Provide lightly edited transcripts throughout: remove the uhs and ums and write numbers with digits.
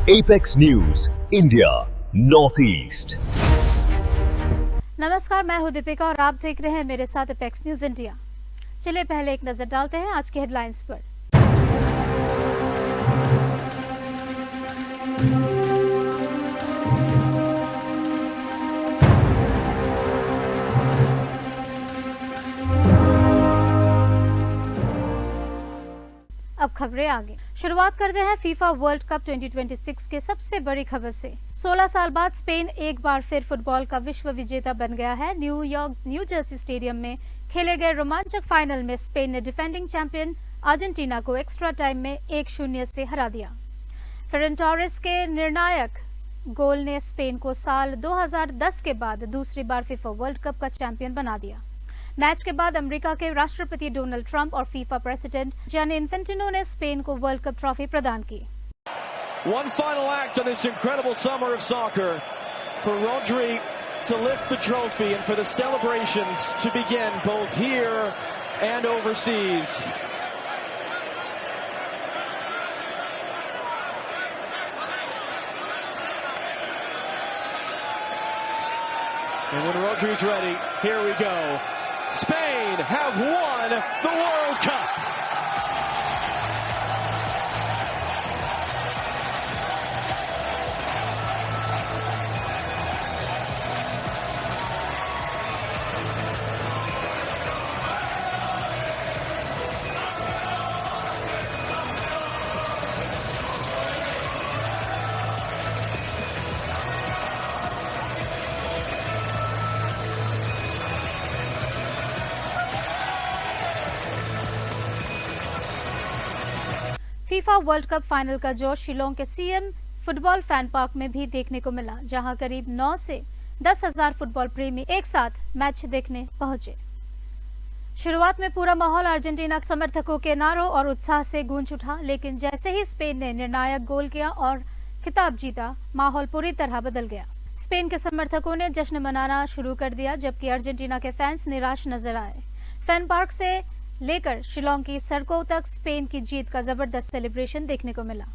Apex news India north east. नमस्कार, मैं हूं दीपिका और आप देख रहे हैं मेरे साथ एपेक्स न्यूज इंडिया। चलिए पहले एक नजर डालते हैं आज की हेडलाइंस पर। अब खबरें आगे। शुरुआत करते हैं फीफा वर्ल्ड कप 2026 के सबसे बड़ी खबर से। 16 साल बाद स्पेन एक बार फिर फुटबॉल का विश्व विजेता बन गया है। न्यू जर्सी स्टेडियम में खेले गए रोमांचक फाइनल में स्पेन ने डिफेंडिंग चैंपियन अर्जेंटीना को एक्स्ट्रा टाइम में 1-0 से हरा दिया। फेरन टोरेस के निर्णायक गोल ने स्पेन को साल 2010 के बाद दूसरी बार फीफा वर्ल्ड कप का चैंपियन बना दिया। मैच के बाद अमेरिका के राष्ट्रपति डोनाल्ड ट्रंप और फीफा प्रेसिडेंट जानी इन्फेंटिनो ने स्पेन को वर्ल्ड कप ट्रॉफी प्रदान की। One final act on this incredible summer of soccer for Rodri to lift the trophy and for the celebrations to begin both here and overseas. And when Rodri's ready, here we go. Spain have won the World Cup. FIFA world cup final का जोश शिलोंग के CM football fan park में भी देखने को मिला, जहां करीब 9 से 10,000 फुटबॉल प्रेमी एक साथ मैच देखने पहुंचे। शुरुआत में पूरा माहौल अर्जेंटीना समर्थकों के नारों और उत्साह से गूंज उठा, लेकिन जैसे ही स्पेन ने निर्णायक गोल किया और खिताब जीता, माहौल पूरी तरह बदल गया। स्पेन के समर्थकों ने जश्न मनाना शुरू कर दिया, जबकि अर्जेंटीना के फैंस निराश नजर आए। फैन पार्क से लेकर शिलोंग की सड़कों तक स्पेन की जीत का जबरदस्त सेलिब्रेशन देखने को मिला।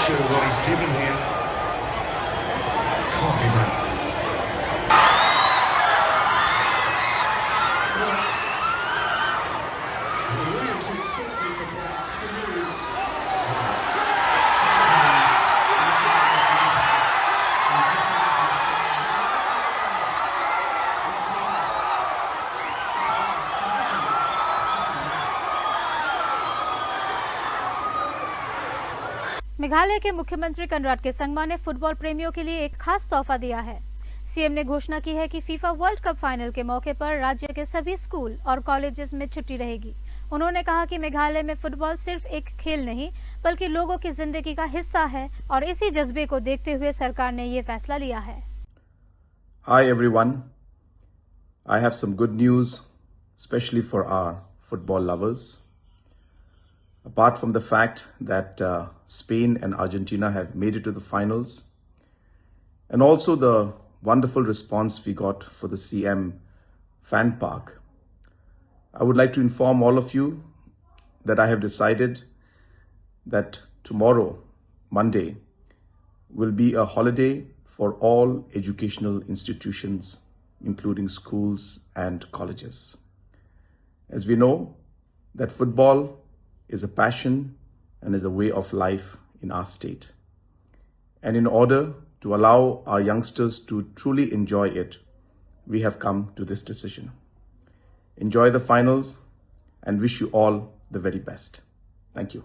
Sure what he's given here. Can't be right. Williams is certainly the best. The news. Meghalaya के मुख्यमंत्री कनराड के संगमा ने फुटबॉल प्रेमियों के लिए एक खास तोहफा दिया है। सीएम ने घोषणा की है कि फीफा वर्ल्ड कप फाइनल के मौके पर राज्य के सभी स्कूल और कॉलेजेस में छुट्टी रहेगी। उन्होंने कहा कि मेघालय में फुटबॉल सिर्फ एक खेल नहीं बल्कि लोगों की जिंदगी का हिस्सा है और इसी जज्बे को देखते हुए सरकार ने ये फैसला लिया है। Hi everyone. I have some good news, especially for our football lovers. Apart from the fact that Spain and Argentina have made it to the finals, and also the wonderful response we got for the CM fan park, I would like to inform all of you that I have decided that tomorrow, Monday, will be a holiday for all educational institutions, including schools and colleges. As we know that football is a passion and is a way of life in our state. And in order to allow our youngsters to truly enjoy it, we have come to this decision. Enjoy the finals and wish you all the very best. Thank you.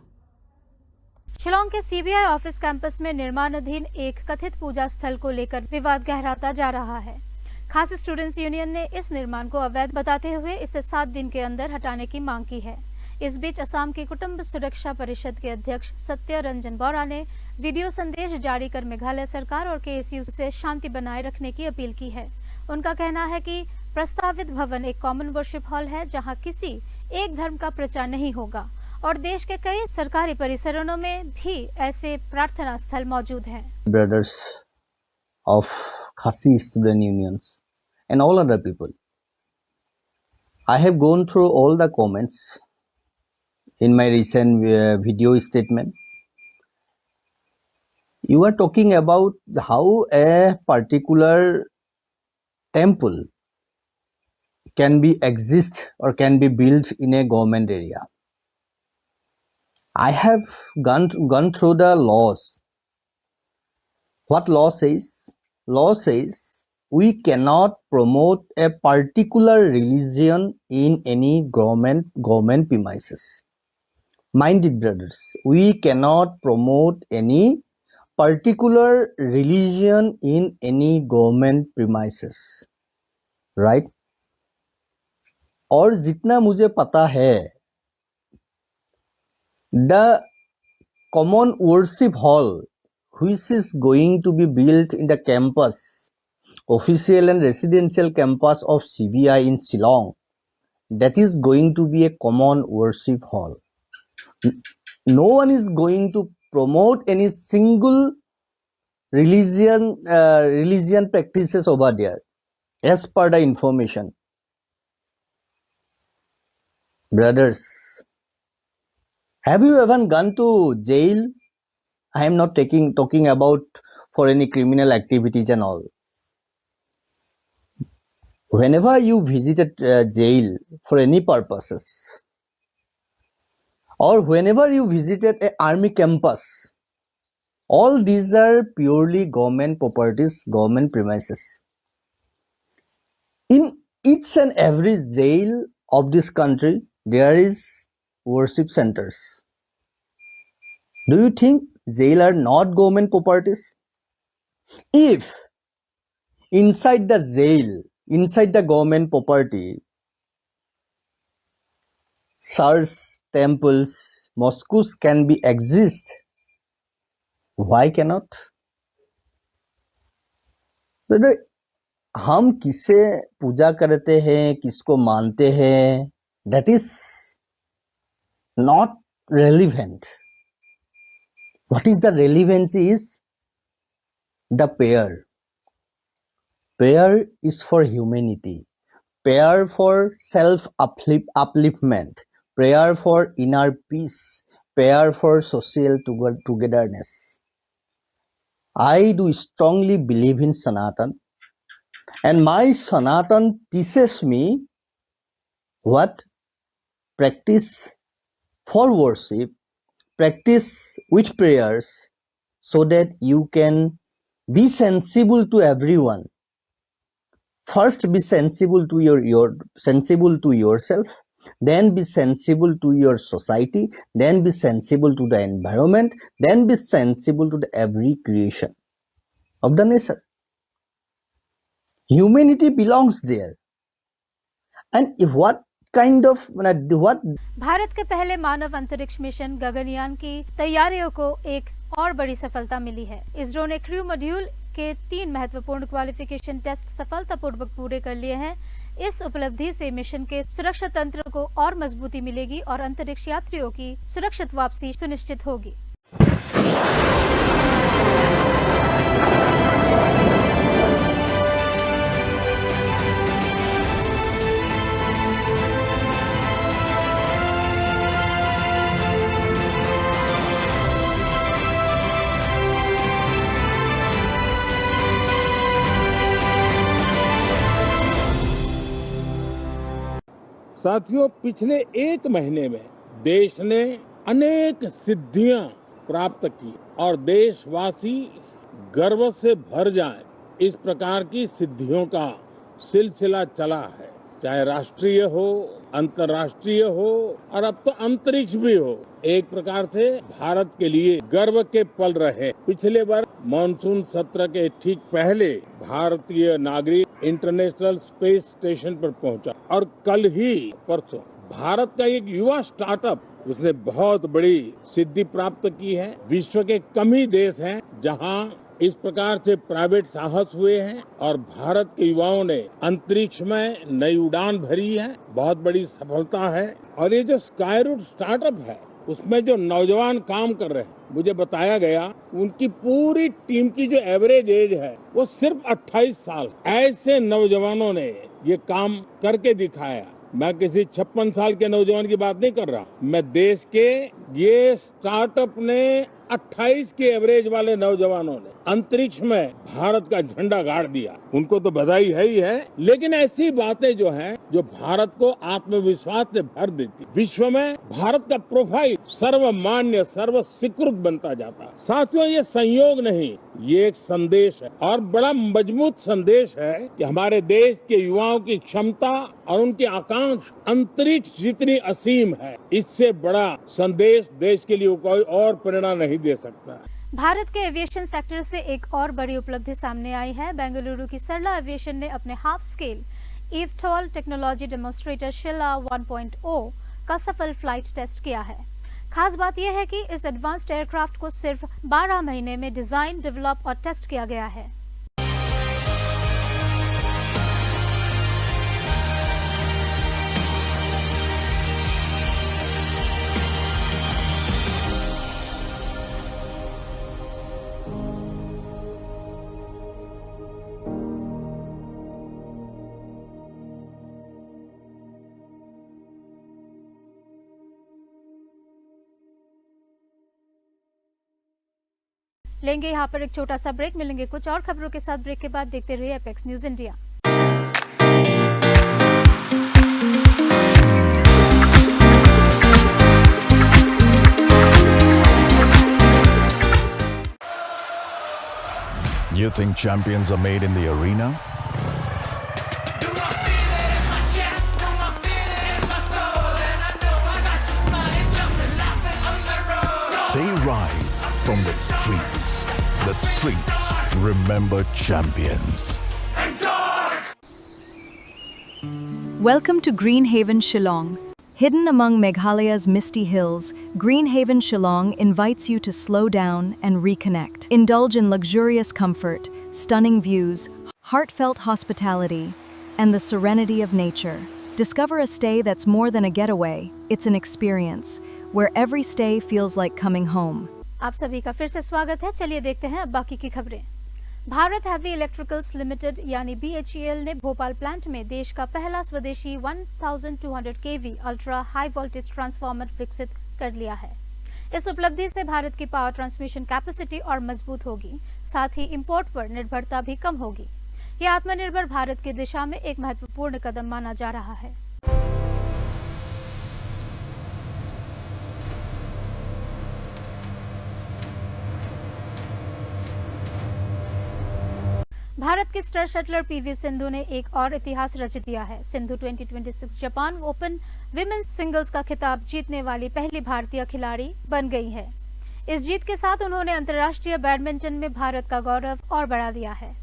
Shillong के CBI office campus में निर्माणाधीन एक कथित पूजा स्थल को लेकर विवाद गहराता जा रहा है। खास स्टूडेंट्स यूनियन ने इस निर्माण को अवैध बताते हुए इसे 7 दिन के अंदर हटाने की मांग की है। इस बीच असम की कुटुंब सुरक्षा परिषद के अध्यक्ष सत्य रंजन बोरा ने वीडियो संदेश जारी कर मेघालय सरकार और केएसयू से शांति बनाए रखने की अपील की है। उनका कहना है कि प्रस्तावित भवन एक कॉमन वर्शिप हॉल है जहां किसी एक धर्म का प्रचार नहीं होगा और देश के कई सरकारी परिसरों में भी ऐसे प्रार्थना स्थल मौजूद हैं। Brothers of Khasi student unions and all other people, I have gone through all the comments in my recent video statement. You are talking about how a particular temple can be exist or can be built in a government area. I have gone through the laws. What law says? Law says we cannot promote a particular religion in any government premises. Mind it, brothers. We cannot promote any particular religion in any government premises. Right? और जितना मुझे पता है, the common worship hall which is going to be built in the campus, official and residential campus of CBI in Shillong, that is going to be a common worship hall. No one is going to promote any single religion practices over there as per the information. Brothers, have you ever gone to jail? I am not talking about for any criminal activities and all. Whenever you visited jail for any purposes, or whenever you visited an army campus, all these are purely government properties, government premises. In each and every jail of this country, there is worship centers. Do you think jail are not government properties? If inside the jail, inside the government property, church, temples, mosques can be exist, why cannot? Brother, हम किसे पूजा करते हैं, किसको मानते हैं, that is not relevant. What is the relevance is the prayer. Prayer is for humanity. Prayer for self-upliftment. Prayer for inner peace. Prayer for social togetherness. I do strongly believe in Sanatan. And my Sanatan teaches me what? Practice for worship, practice with prayers so that you can be sensible to everyone. First be sensible to sensible to yourself, then be sensible to your society, then be sensible to the environment, then be sensible to the every creation of the nature. Humanity belongs there. And if what kind of what Bharat के पहले मानव अंतरिक्ष mission Gaganyaan की तैयारियों को एक और बड़ी सफलता मिली है। इसरो ने क्रू मॉड्यूल के 3 महत्वपूर्ण क्वालिफिकेशन टेस्ट सफलतापूर्वक पूरे कर लिए हैं। इस उपलब्धि से मिशन के सुरक्षा तंत्र को और मजबूती मिलेगी और अंतरिक्ष यात्रियों की सुरक्षित वापसी सुनिश्चित होगी। साथियों, पिछले 1 महीने में देश ने अनेक सिद्धियां प्राप्त की और देशवासी गर्व से भर जाएं, इस प्रकार की सिद्धियों का सिलसिला चला है। चाहे राष्ट्रीय हो, अंतर्राष्ट्रीय हो और अब तो अंतरिक्ष भी हो, एक प्रकार से भारत के लिए गर्व के पल रहे। पिछले वर्ष मॉनसून सत्र के ठीक पहले भारतीय नागरिक इंटरनेशनल स्पेस स्टेशन पर पहुंचा और कल ही परसों भारत का एक युवा स्टार्टअप उसने बहुत बड़ी सिद्धि प्राप्त की है। विश्व के कम ही देश हैं जहां इस प्रकार से प्राइवेट साहस हुए हैं और भारत के युवाओं ने अंतरिक्ष में नई उड़ान भरी है। बहुत बड़ी सफलता है। और ये जो स्काईरूट स्टार्टअप है उसमें जो नौजवान काम कर रहे हैं, मुझे बताया गया उनकी पूरी टीम की जो एवरेज एज है वो सिर्फ 28 साल। ऐसे नौजवानों ने ये काम करके दिखाया। मैं किसी 56 साल के नौजवान की बात नहीं कर रहा, मैं देश के ये स्टार्टअप ने 28 के एवरेज वाले नौजवानों ने अंतरिक्ष में भारत का झंडा गाड़ दिया। उनको तो बधाई है ही है, लेकिन ऐसी बातें जो हैं जो भारत को आत्मविश्वास से भर देती। विश्व में भारत का प्रोफाइल सर्वमान्य सर्व स्वीकृत बनता जाता है। साथियों, ये संयोग नहीं, ये एक संदेश है और बड़ा मजबूत संदेश है कि हमारे देश के युवाओं की क्षमता और उनकी आकांक्षा अंतरिक्ष जितनी असीम है, इससे बड़ा संदेश देश के लिए कोई और प्रेरणा नहीं दे सकता। भारत के एविएशन सेक्टर से एक और बड़ी उपलब्धि सामने आई है। बेंगलुरु की सरला एविएशन ने अपने हाफ स्केल ईवटॉल टेक्नोलॉजी डेमोन्स्ट्रेटर शिला 1.0 का सफल फ्लाइट टेस्ट किया है। खास बात यह है कि इस एडवांस्ड एयरक्राफ्ट को सिर्फ 12 महीने में डिजाइन, डेवलप और टेस्ट किया गया है। लेंगे यहाँ पर एक छोटा सा ब्रेक, मिलेंगे कुछ और खबरों के साथ। ब्रेक के बाद देखते रहिए apex news India. You think champions are made in the arena? They rise from the streets. The streets remember champions. Welcome to Greenhaven, Shillong. Hidden among Meghalaya's misty hills, Greenhaven, Shillong invites you to slow down and reconnect. Indulge in luxurious comfort, stunning views, heartfelt hospitality, and the serenity of nature. Discover a stay that's more than a getaway. It's an experience, where every stay feels like coming home. आप सभी का फिर से स्वागत है। चलिए देखते हैं अब बाकी की खबरें। भारत हैवी इलेक्ट्रिकल्स लिमिटेड यानी BHEL ने भोपाल प्लांट में देश का पहला स्वदेशी 1200 kV ultra high voltage transformer विकसित कर लिया है। इस उपलब्धि से भारत की पावर ट्रांसमिशन कैपेसिटी और मजबूत होगी, साथ ही इंपोर्ट पर निर्भरता भी कम होगी। यह आत्मनिर्भर भारत की दिशा में एक महत्वपूर्ण कदम माना जा रहा है। भारत की स्टार शटलर PV सिंधु ने एक और इतिहास रच दिया है। Sindhu 2026 Japan open women's singles का खिताब जीतने वाली पहली भारतीय खिलाड़ी बन गई है। इस जीत के साथ उन्होंने अंतर्राष्ट्रीय बैडमिंटन में भारत का गौरव और बढ़ा दिया है।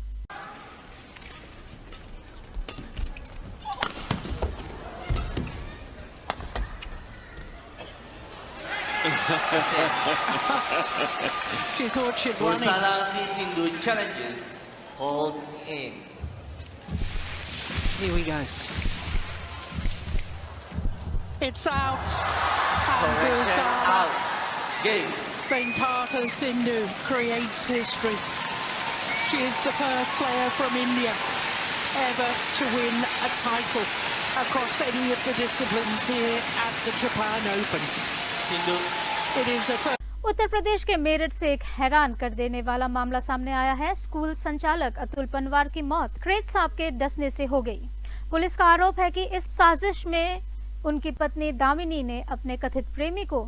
She thought she'd won it. Sindhu challenges. Hold in. Here we go. It's out. And Gulsara Out. Game. Venkata Sindhu creates history. She is the first player from India ever to win a title across any of the disciplines here at the Japan Open. Sindhu. It is a Uttar Pradesh के मेरठ से एक हैरान कर देने वाला मामला सामने आया है। स्कूल संचालक अतुल पनवार की मौत क्रेत सांप के डसने से हो गई। पुलिस का आरोप है कि इस साजिश में उनकी पत्नी दामिनी ने अपने कथित प्रेमी को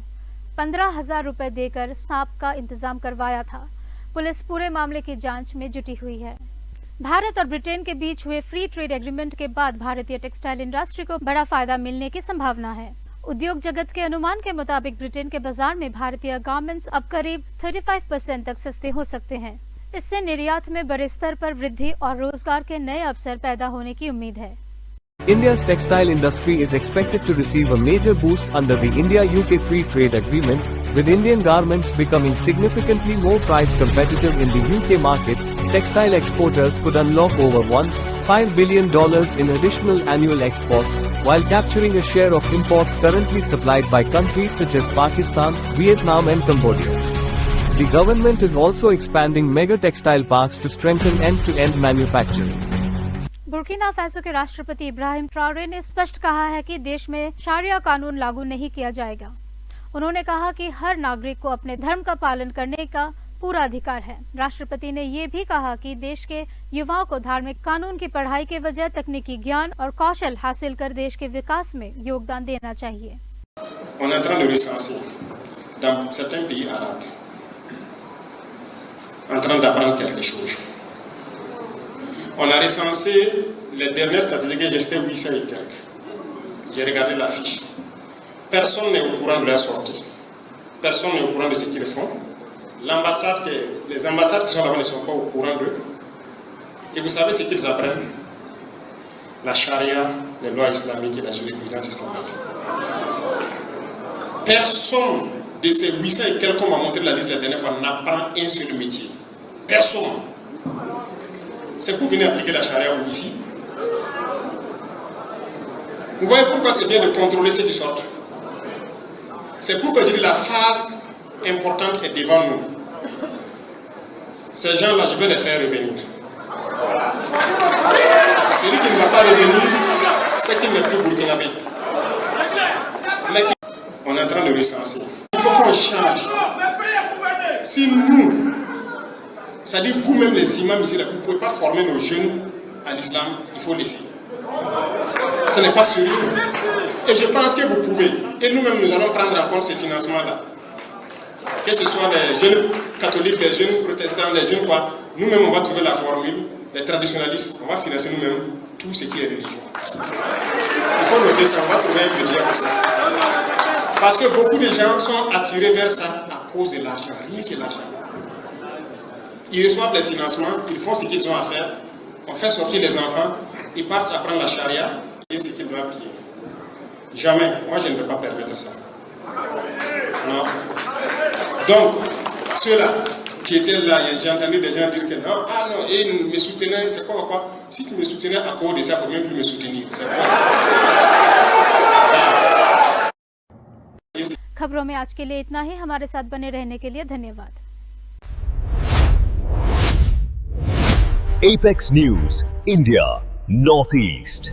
15,000 रुपए देकर सांप का इंतजाम करवाया था। पुलिस पूरे मामले की जांच में जुटी हुई है। भारत और ब्रिटेन के बीच हुए फ्री ट्रेड एग्रीमेंट के बाद भारतीय टेक्सटाइल इंडस्ट्री को बड़ा फायदा मिलने की संभावना है। उद्योग जगत के अनुमान के मुताबिक ब्रिटेन के बाजार में भारतीय गारमेंट्स अब करीब 35% तक सस्ते हो सकते हैं। इससे निर्यात में बड़े स्तर पर वृद्धि और रोजगार के नए अवसर पैदा होने की उम्मीद है। India's textile industry is expected to receive a major boost under the India-UK Free Trade Agreement, with Indian garments becoming significantly more price competitive in the UK market. Textile exporters could unlock over $1.5 billion in additional annual exports, while capturing a share of imports currently supplied by countries such as Pakistan, Vietnam and Cambodia. The government is also expanding mega textile parks to strengthen end-to-end manufacturing. Burkina Faso के राष्ट्रपति Ibrahim Traore ने स्पष्ट कहा है कि देश में शरिया कानून लागू नहीं किया जाएगा। उन्होंने कहा कि हर नागरिक को अपने धर्म का पालन करने का पूरा अधिकार है। राष्ट्रपति ने ये भी कहा कि देश के युवाओं को धार्मिक कानून की पढ़ाई के बजाय तकनीकी ज्ञान और कौशल हासिल कर देश के विकास में योगदान देना चाहिए। On est en train de recenser dans certains pays arabes, en train d'apprendre quelque chose. On a recensé les dernières statistiques, j'étais 800 et quelques. J'ai regardé la fiche. Personne n'est au courant de leur sortie. Personne n'est au courant de ce qu'ils font. Les ambassades qui sont là-bas ne sont pas au courant d'eux. Et vous savez ce qu'ils apprennent? La charia, les lois islamiques et la jurisprudence islamique. Personne de ces 800 et quelques qu'on m'a montré la liste la dernière fois n'apprend un seul métier. Personne. C'est pour venir appliquer la charia ici. Vous voyez pourquoi c'est bien de contrôler ceux qui sortent. C'est pourquoi je dis la phase importante est devant nous. Ces gens-là, je vais les faire revenir. Voilà. Celui qui ne va pas revenir, c'est qu'il n'est plus burkinabé. Mais on est en train de recenser. Il faut qu'on change. Si nous, c'est-à-dire vous-même les imams ici, vous ne pouvez pas former nos jeunes à l'islam, il faut laisser. Ce n'est pas sérieux. Et je pense que vous pouvez. Et nous-mêmes, nous allons prendre en compte ces financements-là. Que ce soit les jeunes catholiques, les jeunes protestants, les jeunes quoi, nous-mêmes on va trouver la formule, les traditionalistes, on va financer nous-mêmes tout ce qui est religion. Il faut noter ça, on va trouver un budget pour ça. Parce que beaucoup de gens sont attirés vers ça à cause de l'argent, rien que l'argent. Ils reçoivent les financements, ils font ce qu'ils ont à faire, on fait sortir les enfants, ils partent apprendre la charia, et ce qu'ils doivent payer. Jamais, moi je ne peux pas permettre ça. Non. Donc, ceux-là qui étaient là, j'ai entendu des gens dire que non, ah non, et ils me soutenaient, c'est quoi? Si tu me soutenais à cause de ça, il ne faut même plus me soutenir. खबरों में आज के लिए इतना ही। हमारे साथ बने रहने के लिए धन्यवाद। Apex News, India, Northeast.